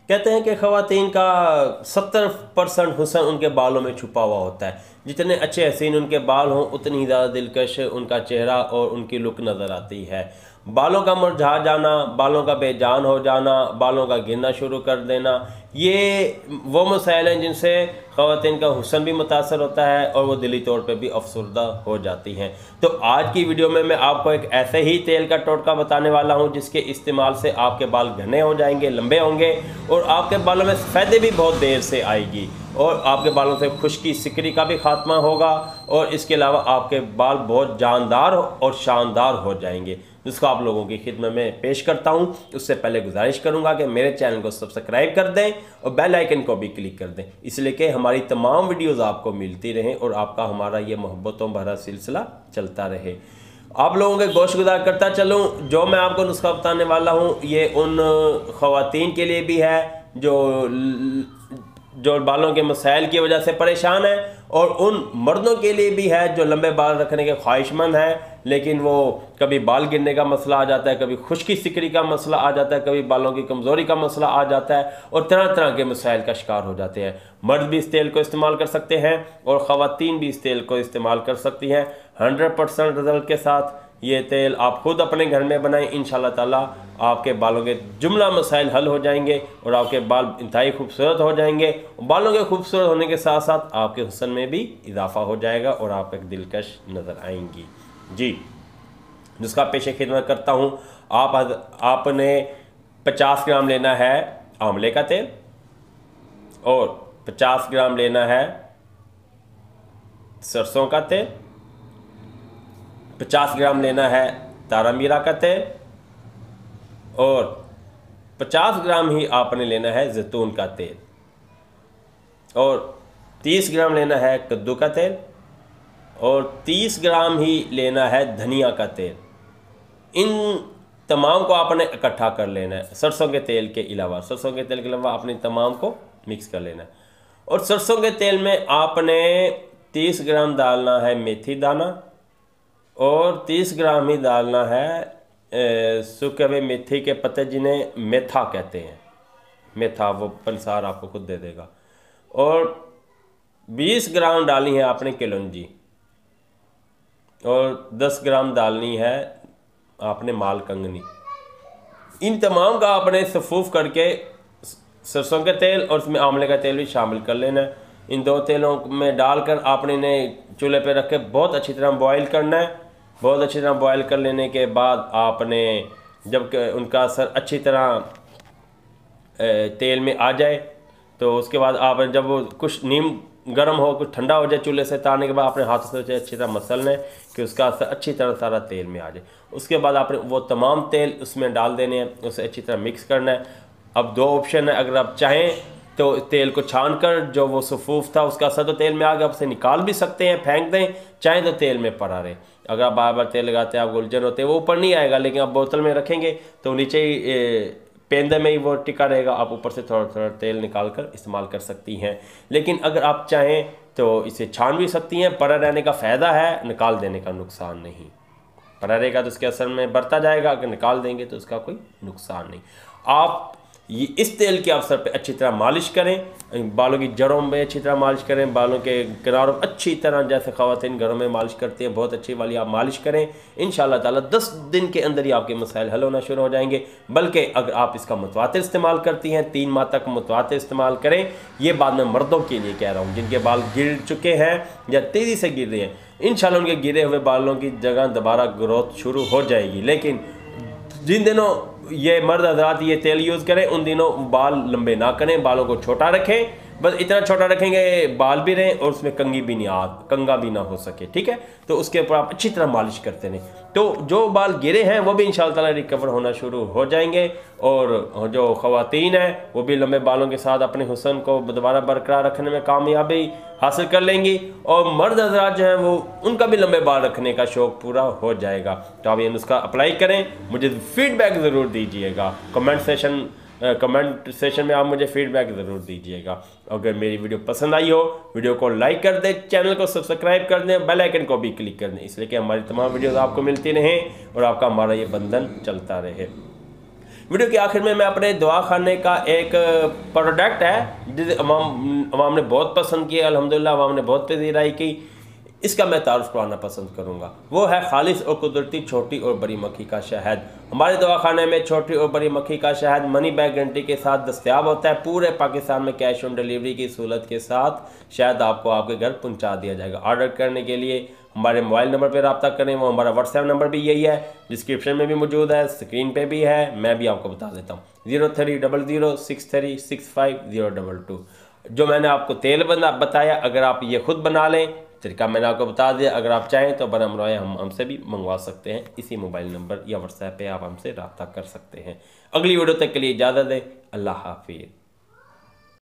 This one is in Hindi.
कहते हैं कि ख़वातीन का 70% हुस्न उनके बालों में छुपा हुआ होता है। जितने अच्छे हसीन उनके बाल हों उतनी ही ज़्यादा दिलकश उनका चेहरा और उनकी लुक नज़र आती है। बालों का मुरझा जाना, बालों का बेजान हो जाना, बालों का गिरना शुरू कर देना, ये वो मसाइल हैं जिनसे ख़वातीन का हुस्न भी मुतासर होता है और वो दिली तौर पे भी अफसरदा हो जाती हैं। तो आज की वीडियो में मैं आपको एक ऐसे ही तेल का टोटका बताने वाला हूँ जिसके इस्तेमाल से आपके बाल घने हो जाएंगे, लंबे होंगे और आपके बालों में फ़ायदे भी बहुत देर से आएगी और आपके बालों से खुश्की सिकरी का भी खात्मा होगा और इसके अलावा आपके बाल बहुत जानदार और शानदार हो जाएंगे, जिसको आप लोगों की खिदमत में पेश करता हूं। उससे पहले गुजारिश करूंगा कि मेरे चैनल को सब्सक्राइब कर दें और बेल आइकन को भी क्लिक कर दें, इसलिए कि हमारी तमाम वीडियोस आपको मिलती रहें और आपका हमारा ये मोहब्बतों भरा सिलसिला चलता रहे। आप लोगों के गोशगुजार करता चलूँ, जो मैं आपको नुस्खा बताने वाला हूँ ये उन ख़वातीन के लिए भी है जो बालों के मसाइल की वजह से परेशान है और उन मर्दों के लिए भी है जो लंबे बाल रखने के ख्वाहिशमंद हैं, लेकिन वो कभी बाल गिरने का मसला आ जाता है, कभी खुश्की सिकरी का मसला आ जाता है, कभी बालों की कमज़ोरी का मसला आ जाता है और तरह तरह के मसाइल का शिकार हो जाते हैं। मर्द भी इस तेल को इस्तेमाल कर सकते हैं और ख़वातीन भी इस तेल को इस्तेमाल कर सकती हैं 100% रिजल्ट के साथ। ये तेल आप खुद अपने घर में बनाएं, इंशाल्लाह ताला आपके बालों के जुमला मसाइल हल हो जाएंगे और आपके बाल इंतहाई खूबसूरत हो जाएंगे। बालों के खूबसूरत होने के साथ साथ आपके हुस्न में भी इजाफा हो जाएगा और आप एक दिलकश नज़र आएंगी। जी, जिसका पेशे खिदमत करता हूँ। आपने 50 ग्राम लेना है आंवले का तेल और 50 ग्राम लेना है सरसों का तेल, 50 ग्राम लेना है तारा मीरा का तेल और 50 ग्राम ही आपने लेना है जैतून का तेल और 30 ग्राम लेना है कद्दू का तेल और 30 ग्राम ही लेना है धनिया का तेल। इन तमाम को आपने इकट्ठा कर लेना है। सरसों के तेल के अलावा आपने तमाम को मिक्स कर लेना है और सरसों के तेल में आपने 30 ग्राम डालना है मेथी दाना और 30 ग्राम ही डालना है सूखे हुए मेथी के पत्ते जिन्हें मेथा कहते हैं। मेथा वो पंसार आपको खुद दे देगा। और 20 ग्राम डालनी है आपने कलौंजी और 10 ग्राम डालनी है आपने मालकंगनी। इन तमाम का आपने सफूफ करके सरसों के तेल और उसमें आंवले का तेल भी शामिल कर लेना है। इन दो तेलों में डालकर आपने इन्हें चूल्हे पे रख के बहुत अच्छी तरह बॉईल करना है। बहुत अच्छी तरह बॉईल कर लेने के बाद आपने जब उनका असर अच्छी तरह तेल में आ जाए तो उसके बाद आप जब वो कुछ नीम गर्म हो, कुछ ठंडा हो जाए, चूल्हे से उतारने के बाद अपने हाथों से उसे अच्छी तरह मसलना है कि उसका असर अच्छी तरह सारा तेल में आ जाए। उसके बाद आपने वो तमाम तेल उसमें डाल देने हैं, उसे अच्छी तरह मिक्स करना है। अब दो ऑप्शन है, अगर आप चाहें तो तेल को छान कर जो वो सफूफ था उसका असर तो तेल में आ गया, आप उसे निकाल भी सकते हैं, फेंक दें, चाहें तो तेल में पड़ा रहे। अगर आप बार बार तेल लगाते हैं आप गुलजन होते हैं वो ऊपर नहीं आएगा, लेकिन आप बोतल में रखेंगे तो नीचे ही पेंदे में ही वो टिका रहेगा। आप ऊपर से थोड़ा थोड़ा तेल निकाल कर इस्तेमाल कर सकती हैं, लेकिन अगर आप चाहें तो इसे छान भी सकती हैं। पड़ा रहने का फ़ायदा है, निकाल देने का नुकसान नहीं। पड़ा रहेगा तो उसके असर में बढ़ता जाएगा, अगर निकाल देंगे तो उसका कोई नुकसान नहीं। आप ये इस तेल के अवसर पे अच्छी तरह मालिश करें, बालों की जड़ों में अच्छी तरह मालिश करें, बालों के किनारों अच्छी तरह जैसे ख़वातीन घरों में मालिश करती हैं बहुत अच्छी वाली आप मालिश करें। इंशाल्लाह ताला 10 दिन के अंदर ही आपके मसाइल हल होना शुरू हो जाएंगे। बल्कि अगर आप इसका मुतवातिर इस्तेमाल करती हैं 3 माह तक मुतवातिर इस्तेमाल करें। ये बात मैं मर्दों के लिए कह रहा हूँ जिनके बाल गिर चुके हैं या तेज़ी से गिर रहे हैं। इंशाल्लाह उनके गिरे हुए बालों की जगह दोबारा ग्रोथ शुरू हो जाएगी। लेकिन जिन दिनों ये मर्द हजरात ये तेल यूज़ करें उन दिनों बाल लंबे ना करें, बालों को छोटा रखें। बस इतना छोटा रखेंगे बाल भी रहें और उसमें कंगा भी ना हो सके, ठीक है। तो उसके ऊपर आप अच्छी तरह मालिश करते रहें तो जो बाल गिरे हैं वो भी इंशाअल्लाह ताला रिकवर होना शुरू हो जाएंगे और जो ख़वातीन हैं वो भी लंबे बालों के साथ अपने हुस्न को दोबारा बरकरार रखने में कामयाबी हासिल कर लेंगी और मर्द हजरात जो हैं वो उनका भी लंबे बाल रखने का शौक़ पूरा हो जाएगा। तो आप ये नुस्खा अप्लाई करें, मुझे फीडबैक ज़रूर दीजिएगा। कमेंट सेशन में आप मुझे फीडबैक ज़रूर दीजिएगा। अगर मेरी वीडियो पसंद आई हो वीडियो को लाइक कर दें, चैनल को सब्सक्राइब कर दें, बेल आइकन को भी क्लिक कर दें, इसलिए कि हमारी तमाम वीडियोस आपको मिलती रहें और आपका हमारा ये बंधन चलता रहे। वीडियो के आखिर में मैं अपने दवाखाने का एक प्रोडक्ट है जिसे अवाम ने बहुत पसंद किया, अल्हम्दुलिल्लाह अवाम ने बहुत पजीराई की, इसका मैं तारुफ करवाना पसंद करूँगा। वो है खालिश और कुदरती छोटी और बड़ी मक्खी का शहद। हमारे दवाखाने में छोटी और बड़ी मक्खी का शहद मनी बैग गारंटी के साथ दस्तयाब होता है। पूरे पाकिस्तान में कैश ऑन डिलीवरी की सहूलत के साथ शहद आपको आपके घर पहुंचा दिया जाएगा। ऑर्डर करने के लिए हमारे मोबाइल नंबर पर रब्ता करें, वो हमारा व्हाट्सएप नंबर भी यही है, डिस्क्रिप्शन में भी मौजूद है, स्क्रीन पे भी है, मैं भी आपको बता देता हूँ 0300636502। जो मैंने आपको तेल बताया, अगर आप ये खुद बना लें, तरीका मैंने आपको बता दिया, अगर आप चाहें तो बना बनवाए हम हमसे भी मंगवा सकते हैं। इसी मोबाइल नंबर या व्हाट्सएप पे आप हमसे रब्ता कर सकते हैं। अगली वीडियो तक के लिए इजाज़त दें। अल्लाह हाफिज़।